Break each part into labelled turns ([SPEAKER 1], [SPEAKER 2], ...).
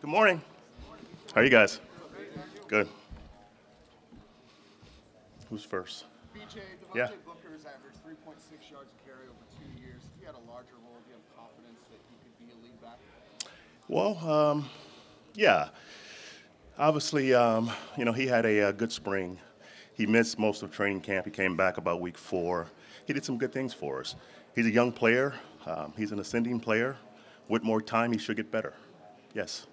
[SPEAKER 1] Good morning. How are you guys? Good. Who's first?
[SPEAKER 2] BJ,
[SPEAKER 1] Yeah.
[SPEAKER 2] Devontae Booker has averaged 3.6 yards a carry over 2 years. If he had a larger role, do you have confidence that he could be a lead back?
[SPEAKER 1] Well, yeah. Obviously, he had a good spring. He missed most of training camp. He came back about week 4. He did some good things for us. He's a young player. He's an ascending player. With more time, he should get better. Yes.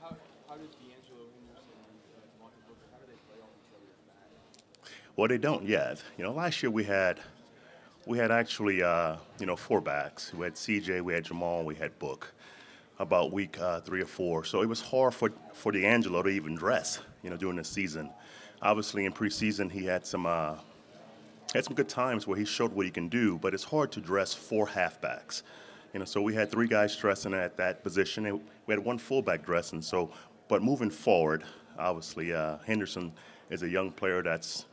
[SPEAKER 2] How did D'Angelo Henderson and Devontae Booker, how do they play off each other's back?
[SPEAKER 1] Well, they don't yet. Last year we had actually 4 backs. We had CJ, we had Jamal, we had Book. About week 3 or 4. So it was hard for D'Angelo to even dress, during the season. Obviously, in preseason, he had some good times where he showed what he can do, but it's hard to dress 4 halfbacks. So we had 3 guys dressing at that position, and we had 1 fullback dressing. So, but moving forward, obviously, Henderson is a young player that's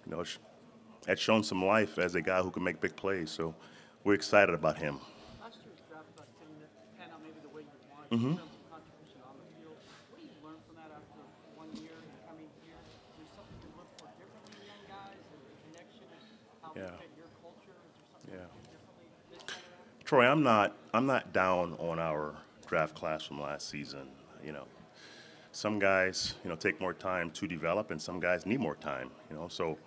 [SPEAKER 1] shown some life as a guy who can make big plays. So we're excited about him.
[SPEAKER 2] Last year's draft class didn't pan out maybe the way you wanted
[SPEAKER 1] Mm-hmm.
[SPEAKER 2] in terms of contribution on the field. What do you learn from that after 1 year coming here? Is there something you look for differently in young guys, and the connection and how they
[SPEAKER 1] Yeah.
[SPEAKER 2] fit your culture? Is there something
[SPEAKER 1] Yeah.
[SPEAKER 2] you do differently this time around?
[SPEAKER 1] Troy, I'm not down on our draft class from last season. Some guys, take more time to develop, and some guys need more time. So,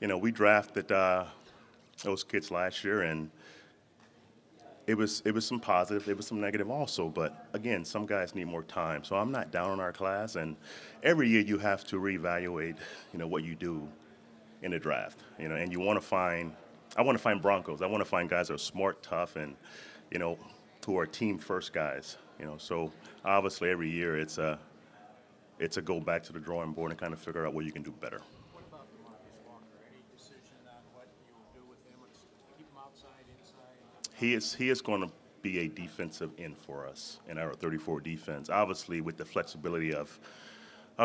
[SPEAKER 1] we drafted those kids last year, and it was some positive, it was some negative also. But again, some guys need more time. So I'm not down on our class, and every year you have to reevaluate, what you do in the draft. And you want to find. I want to find Broncos. I want to find guys that are smart, tough, and who are team first guys. So obviously every year it's a go back to the drawing board and kind of figure out what you can do better.
[SPEAKER 2] What about Marcus Walker? Any decision on what you will do with him? Or just keep him outside, inside?
[SPEAKER 1] He is going to be a defensive end for us in our 34 defense. Obviously, with the flexibility of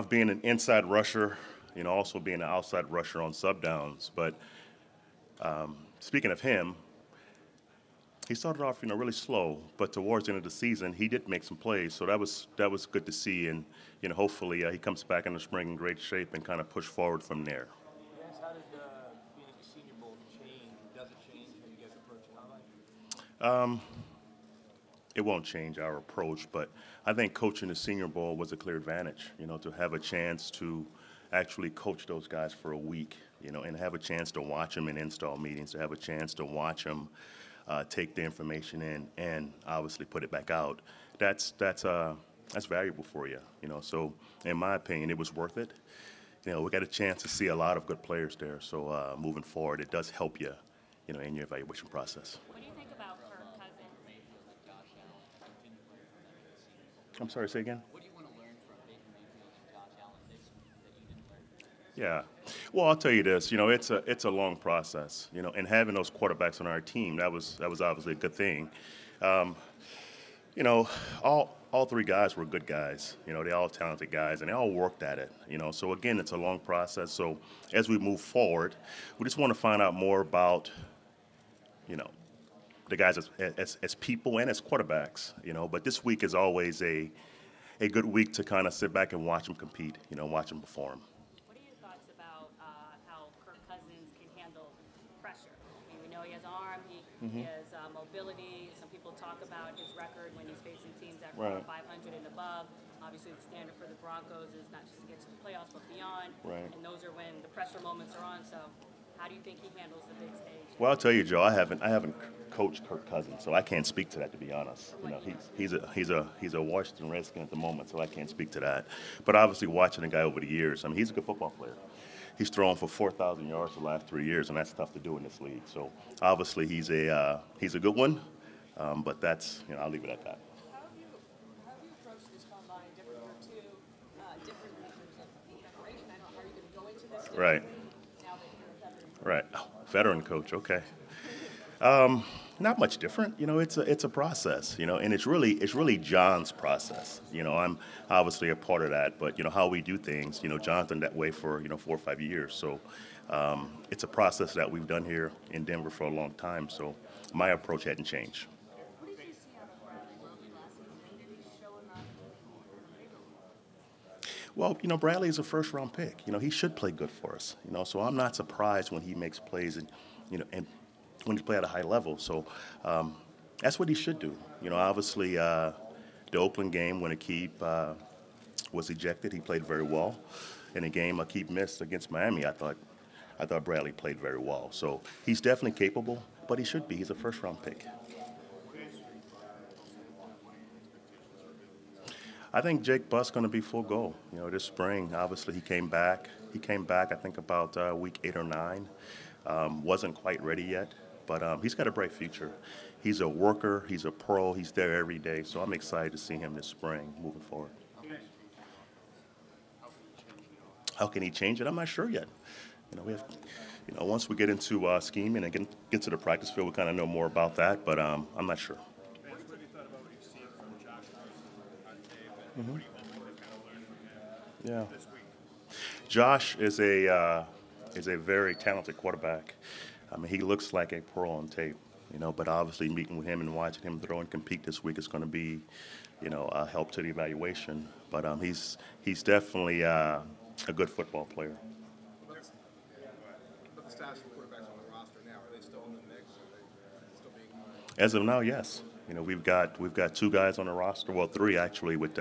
[SPEAKER 1] being an inside rusher, also being an outside rusher on sub downs. But speaking of him, he started off, really slow, but towards the end of the season, he did make some plays. So that was good to see, and hopefully he comes back in the spring in great shape and kind of push forward from there.
[SPEAKER 2] Vance, how did being at the Senior Bowl change? Does it change how you guys approach it?
[SPEAKER 1] It won't change our approach, but I think coaching the Senior Bowl was a clear advantage. To have a chance to actually coach those guys for a week, and have a chance to watch them in install meetings, to have a chance to watch them take the information in and obviously put it back out. That's valuable for you. So in my opinion, it was worth it. We got a chance to see a lot of good players there. So moving forward, it does help you, in your evaluation process.
[SPEAKER 3] What do you think about Kirk Cousins?
[SPEAKER 1] I'm sorry, say again?
[SPEAKER 3] What do you want to learn from Baker Mayfield and Josh Allen this week that you didn't learn?
[SPEAKER 1] Yeah. Well, I'll tell you this. It's a long process. And having those quarterbacks on our team, that was obviously a good thing. Um, all 3 guys were good guys. They all talented guys, and they all worked at it. So again, it's a long process. So as we move forward, we just want to find out more about, the guys as people and as quarterbacks. But this week is always a good week to kind of sit back and watch them compete. Watch them perform.
[SPEAKER 3] What are your thoughts about how Kirk Cousins can handle pressure? I mean, we know he has arm, he has mobility. Some people talk about his record when he's facing teams that are
[SPEAKER 1] Right.
[SPEAKER 3] 500 and above. Obviously, the standard for the Broncos is not just to get to the playoffs, but beyond.
[SPEAKER 1] Right.
[SPEAKER 3] And those are when the pressure moments are on. So, how do you think he handles the big stage?
[SPEAKER 1] Well, I'll tell you, Joe, I haven't coached Kirk Cousins, so I can't speak to that, to be honest. He's a Washington Redskin at the moment, so I can't speak to that. But obviously, watching the guy over the years, I mean, he's a good football player. He's thrown for 4,000 yards the last 3 years, and that's tough to do in this league. So obviously, he's a good one. But that's I'll leave it at that.
[SPEAKER 4] How have you approached this combine different or two, differently in terms of preparation? I don't know, how are you going to go into this
[SPEAKER 1] Right.
[SPEAKER 4] differently now that you're a veteran?
[SPEAKER 1] Right. Oh, veteran coach. Okay. Not much different. It's a process. And it's really John's process. I'm obviously a part of that, but how we do things. John's done that way for 4 or 5 years. So it's a process that we've done here in Denver for a long time. So my approach hadn't changed.
[SPEAKER 4] What did you see out of Bradley Roby last season? Did he show enough
[SPEAKER 1] Well, Bradley is a first-round pick. He should play good for us. So I'm not surprised when he makes plays and when he play at a high level. So that's what he should do. Obviously, the Oakland game when Akeem was ejected, he played very well. In a game Akeem missed against Miami, I thought Bradley played very well. So he's definitely capable, but he should be. He's a first-round pick. I think Jake Buss going to be full go. This spring, obviously he came back. He came back, I think, about week 8 or 9. Wasn't quite ready yet, but he's got a bright future. He's a worker. He's a pro. He's there every day. So I'm excited to see him this spring moving forward. How can he change it? I'm not sure yet. We have, once we get into scheming and get to the practice field, we kind of know more about that. But I'm not sure.
[SPEAKER 5] Vance, what have you thought about what you've seen from Josh on tape, and what do you hope to kind of learn from him this week?
[SPEAKER 1] Josh is a very talented quarterback. I mean, he looks like a pro on tape, but obviously meeting with him and watching him throw and compete this week is going to be, a help to the evaluation. But he's definitely a good football player.
[SPEAKER 5] But the status of quarterbacks on the roster now, are they still in the mix? Are they still being?
[SPEAKER 1] As of now, yes. We've got 2 guys on the roster. Well, 3 actually with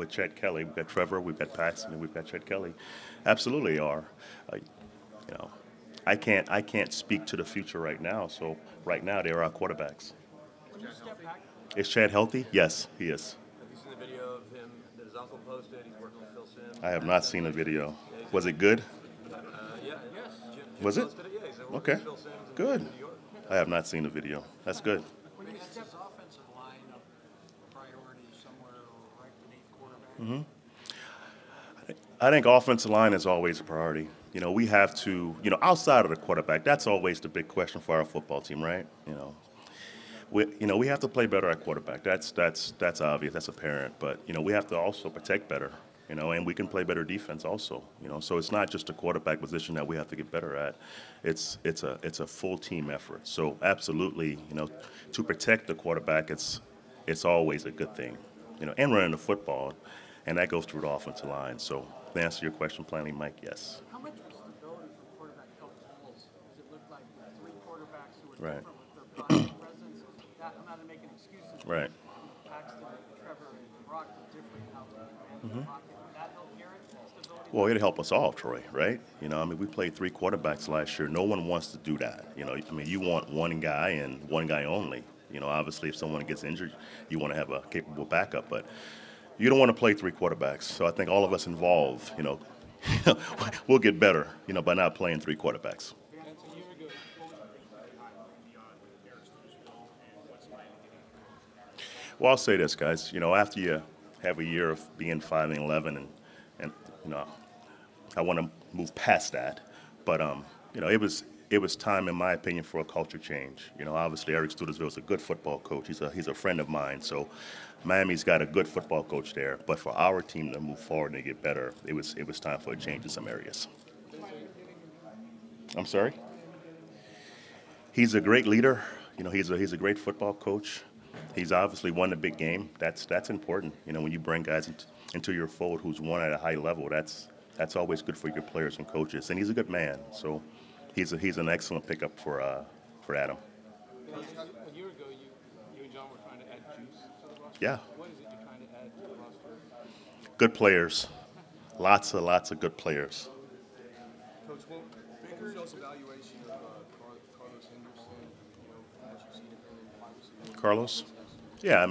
[SPEAKER 1] Chet Kelly. We've got Trevor, we've got Paxton, and we've got Chet Kelly. Absolutely are. I can't speak to the future right now. So right now they are our quarterbacks.
[SPEAKER 2] When you step back,
[SPEAKER 1] Is Chad healthy? Yes, he is.
[SPEAKER 6] Have you seen the video of him that his uncle posted? He's working with Phil Simms.
[SPEAKER 1] I have not seen the video. Was it good?
[SPEAKER 6] Yeah. Jim
[SPEAKER 1] Was it?
[SPEAKER 6] posted it. Yeah, he's working
[SPEAKER 1] Okay.
[SPEAKER 6] with Phil Simms in
[SPEAKER 1] Good.
[SPEAKER 6] New York.
[SPEAKER 1] I have not seen the video. That's good.
[SPEAKER 2] when you step
[SPEAKER 7] offensive line of priority somewhere right beneath quarterback?
[SPEAKER 1] I think offensive line is always a priority. We have to, outside of the quarterback, that's always the big question for our football team, right? We have to play better at quarterback. That's obvious. That's apparent. But we have to also protect better. And we can play better defense also. So it's not just a quarterback position that we have to get better at. It's a full team effort. So absolutely, to protect the quarterback, it's always a good thing. And running the football, and that goes through the offensive line. So to answer your question plainly, Mike, yes.
[SPEAKER 2] how much was stability from quarterback help balls? Does it look like 3 quarterbacks who were
[SPEAKER 1] Right.
[SPEAKER 2] different with their body presence? I'm not making excuses. but
[SPEAKER 1] Right.
[SPEAKER 2] Paxton, Trevor, and Brock were different. How they ran the pocket. Would that help Garrett? Stability?
[SPEAKER 1] Well, it'll help us all, Troy, right? We played 3 quarterbacks last year. No one wants to do that. You want one guy and one guy only. Obviously, if someone gets injured, you want to have a capable backup, but you don't want to play 3 quarterbacks. So I think all of us involved, we'll get better, by not playing 3 quarterbacks.
[SPEAKER 5] Vance, a year ago, what was the big timeline beyond Garrett's divisional, and what's the plan to get?
[SPEAKER 1] Well, I'll say this, guys. After you have a year of being 5-11, and I want to move past that, but it was time, in my opinion, for a culture change. Obviously Eric Studesville is a good football coach. He's a friend of mine. So Miami's got a good football coach there. But for our team to move forward and get better, it was time for a change in some areas. I'm sorry. He's a great leader. He's a great football coach. He's obviously won the big game. That's important. When you bring guys into your fold who's won at a high level, that's always good for your players and coaches. And he's a good man. So he's an excellent pickup for Adam.
[SPEAKER 5] A year ago, you and John were trying to add juice to the roster.
[SPEAKER 1] Yeah.
[SPEAKER 5] What is it you're trying to add to the roster?
[SPEAKER 1] Good players. Lots of good players.
[SPEAKER 5] Coach, well, Baker's evaluation of Carlos Henderson, how much you've seen of him in wide receiver.
[SPEAKER 1] Carlos? Yeah,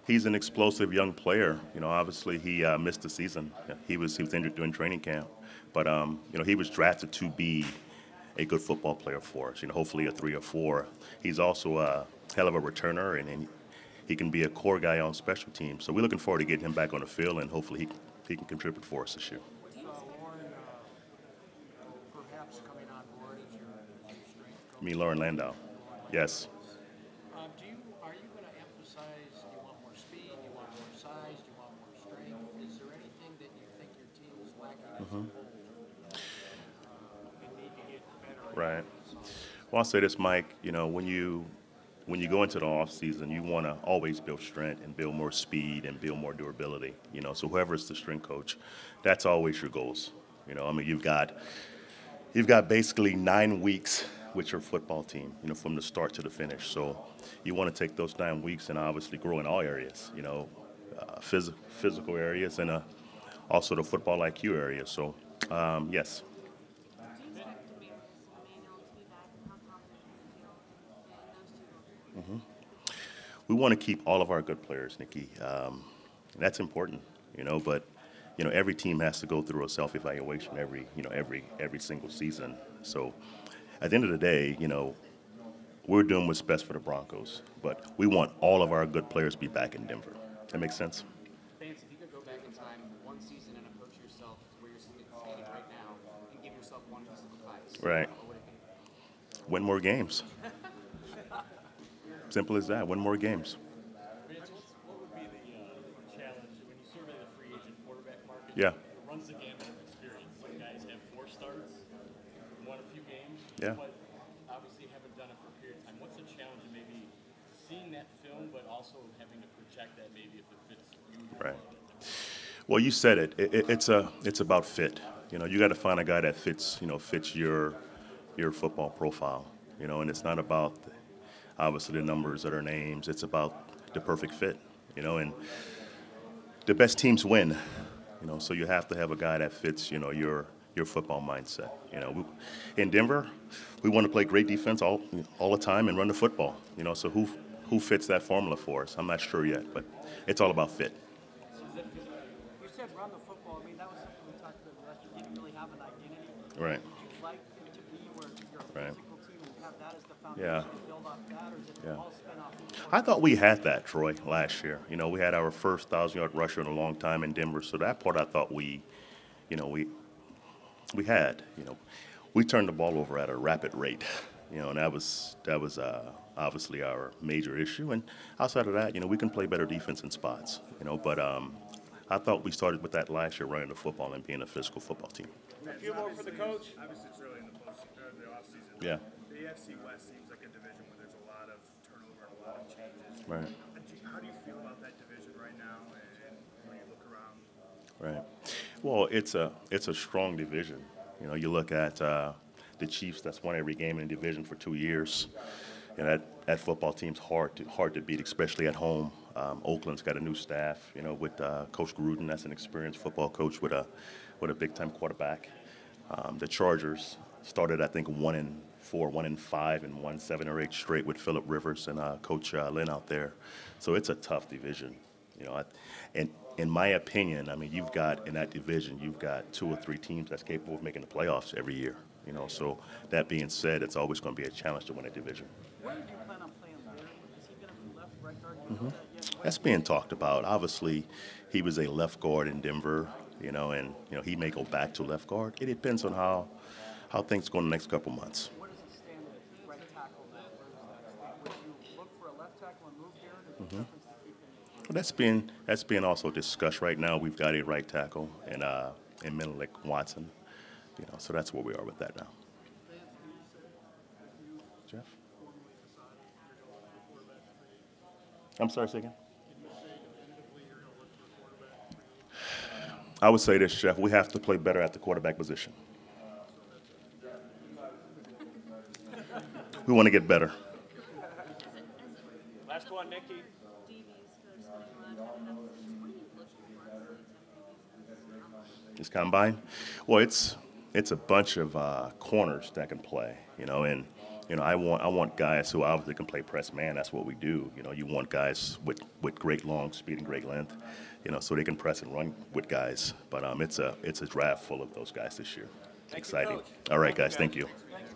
[SPEAKER 1] he's an explosive young player. Obviously he missed the season. He was injured during training camp, but he was drafted to be a good football player for us. Hopefully a 3 or 4. He's also a hell of a returner, and he can be a core guy on special teams. So we're looking forward to getting him back on the field, and hopefully he can contribute for us this year.
[SPEAKER 7] Lauren, perhaps coming on board as your strength coach.
[SPEAKER 1] Me, Lauren Landau. Yes.
[SPEAKER 7] Are you going to emphasize, do you want more speed, do you want more size, do you want more strength? Is there anything that you think your team is lacking as a whole? And need to get better at?
[SPEAKER 1] Right. Well, I'll say this, Mike. When when you go into the off season, you want to always build strength and build more speed and build more durability. So whoever's the strength coach, that's always your goals. I mean, you've got basically 9 weeks with your football team, from the start to the finish. So you want to take those 9 weeks and obviously grow in all areas, physical areas and also the football IQ area. So yes.
[SPEAKER 3] Do you expect Emmanuel to be back? How confident do you feel in those two?
[SPEAKER 1] We want to keep all of our good players, Nikki. That's important, but every team has to go through a self-evaluation every single season. So at the end of the day, we're doing what's best for the Broncos, but we want all of our good players to be back in Denver. That makes sense?
[SPEAKER 2] Vance, if you could go back in time one season and approach yourself to where you're skating right now and give yourself one piece of advice,
[SPEAKER 1] Right.
[SPEAKER 2] what would it be?
[SPEAKER 1] Win more games. Simple as that. Win more games.
[SPEAKER 8] Vance, what would be the challenge when you survey the free agent quarterback market?
[SPEAKER 1] Yeah.
[SPEAKER 8] It runs the gamut of experience. Some guys have 4 starts, won a few games,
[SPEAKER 1] Yeah.
[SPEAKER 8] but obviously haven't done it for a period of time. What's the challenge in maybe seeing that film, but also having to project that maybe if it fits you?
[SPEAKER 1] Right. Well, you said it. It's about fit. You got to find a guy that fits your football profile. And it's not about obviously the numbers or their names. It's about the perfect fit. And the best teams win. So you have to have a guy that fits your football mindset. In Denver, we want to play great defense all the time and run the football. So who fits that formula for us? I'm not sure yet, but it's all about fit.
[SPEAKER 2] You said run the football. I mean, that was something we talked about last year. You didn't really have an identity.
[SPEAKER 1] Right.
[SPEAKER 2] Would you like it to be where you're a
[SPEAKER 1] Right.
[SPEAKER 2] physical team and have that as the foundation
[SPEAKER 1] Yeah.
[SPEAKER 2] and build off that, or is it
[SPEAKER 1] Yeah.
[SPEAKER 2] all spin off each
[SPEAKER 1] I thought we had that, Troy, last year. We had our first 1,000-yard rusher in a long time in Denver, so that part I thought we had. We turned the ball over at a rapid rate, and that was obviously our major issue. And outside of that, we can play better defense in spots, but I thought we started with that last year, running the football and being a physical football team.
[SPEAKER 9] A few more for the coach. Obviously, it's early in the the offseason.
[SPEAKER 1] Yeah.
[SPEAKER 9] The AFC West seems like a division where there's a lot of turnover and a lot of changes.
[SPEAKER 1] Right.
[SPEAKER 9] How do you feel about that division right now, and when you look around?
[SPEAKER 1] Right. Well, it's a strong division. You look at the Chiefs. That's won every game in the division for 2 years. That football team's hard to beat, especially at home. Oakland's got a new staff. With Coach Gruden. That's an experienced football coach with a big time quarterback. The Chargers started, I think, 1-4, 1-5, and won 7 or 8 straight with Phillip Rivers and Coach Lynn out there. So it's a tough division. And in my opinion, I mean, you've got in that division, you've got 2 or 3 teams that's capable of making the playoffs every year. So that being said, it's always going to be a challenge to win a division.
[SPEAKER 2] Where did you plan on playing there? Is he going to be left, right guard? Do you know that yet?
[SPEAKER 1] That's being talked about. Obviously, he was a left guard in Denver, and he may go back to left guard. It depends on how things go in the next couple months.
[SPEAKER 2] Where does he stand at right tackle now? Where does that stand? Would you look for a left tackle and move here, or is your preference to keep him?
[SPEAKER 1] Well, that's being also discussed right now. We've got a right tackle in Menelik Watson, so that's where we are with that now. Jeff, I'm sorry, say again. I would say this, Jeff. We have to play better at the quarterback position. We want to get better.
[SPEAKER 9] Last one, Nikki.
[SPEAKER 3] DBs coach spending a lot of time in that position. What are you looking for in DBs?
[SPEAKER 1] This combine, well, it's a bunch of corners that can play, and I want guys who obviously can play press man. That's what we do. You want guys with great long speed and great length, so they can press and run with guys. But it's a draft full of those guys this year.
[SPEAKER 9] Thank you,
[SPEAKER 1] Exciting.
[SPEAKER 9] Coach.
[SPEAKER 1] All right, guys. Thank you.
[SPEAKER 2] Thanks.